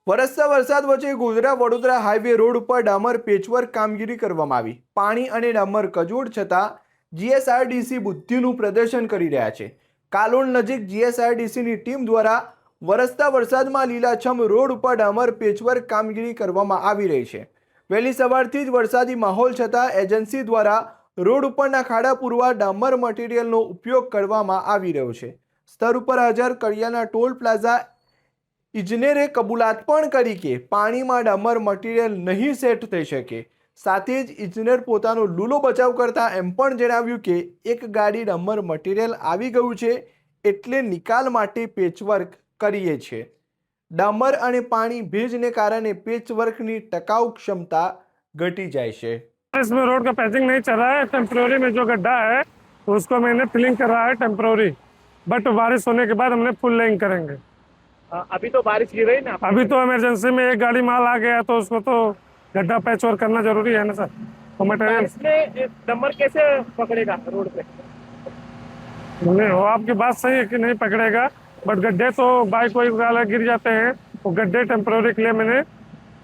વરસતા વરસાદ વચ્ચે ગોધરા વડોદરા હાઈવે રોડ ઉપર ડામર પેચવર્ક કામગીરી કરવામાં આવી। પાણી અને ડામર કજોડ છતાં જીએસઆરડીસી બુદ્ધિનું પ્રદર્શન કરી રહ્યા છે। કાલોલ નજીક જીએસઆરડીસીની ટીમ દ્વારા વરસતા વરસાદમાં લીલાછમ રોડ ઉપર ડામર પેચવર્ક કામગીરી કરવામાં આવી રહી છે। વહેલી સવારથી જ વરસાદી માહોલ છતાં એજન્સી દ્વારા રોડ ઉપરના ખાડા પૂરવા ડામર મટીરિયલનો ઉપયોગ કરવામાં આવી રહ્યો છે। સ્થળ ઉપર હાજર કડિયાના ટોલ પ્લાઝા ઇજનેરે કબૂલાત પણ કરી કે પાણીમાં ડામર મટીરિયલ નહીં સેટ થઈ શકે। સાથે જ ઇજનેર પોતાનો લૂલો બચાવ કરતા એમ પણ જણાવ્યું કે એક ગાડી ડામર મટીરિયલ આવી ગયું છે એટલે નિકાલ માટે પેચવર્ક કરીએ છીએ। ડામર અને પાણી ભેજને કારણે પેચવર્કની ટકાઉ क्षमता घटी જાય છે। इसमें रोड का पैचिंग नहीं चल रहा है। टेम्प्रोरी में जो गड्ढा है उसको मैंने फिलिंग कर रहा है टेम्प्रोरी, बट बारिश होने के बाद हमने फुल लेइंग करेंगे। अभी तो बारिश गिर रही ना, अभी तो इमरजेंसी में एक गाड़ी माल आ गया तो उसको तो गड्ढा पैच वर्क करना जरूरी है ना सर। तो मटेरियल इसमें डंपर कैसे पकड़ेगा रोड पे? नहीं हो, आपकी बात सही है कि नहीं पकड़ेगा, बट गड्ढे तो बाइक कोई वाला गिर जाते हैं, वो गड्ढे टेम्प्रोरी के लिए मैंने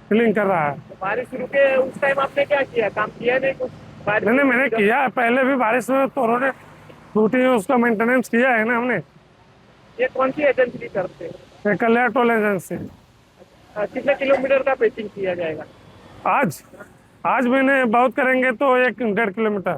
फिलिंग कर रहा है। बारिश रुके उस टाइम आपने क्या किया, काम किया नहीं कुछ? बारिश नहीं मैंने किया है, पहले भी बारिश में तो रोड टूटी है, उसका मेंटेनेंस किया है ना हमने। ये कौन सी एजेंसी की तरफ से? कल्याण टोल एजेंसी। कितने किलोमीटर का पेचिंग किया जाएगा? आज मैंने बहुत करेंगे तो 1-1.5 किलोमीटर।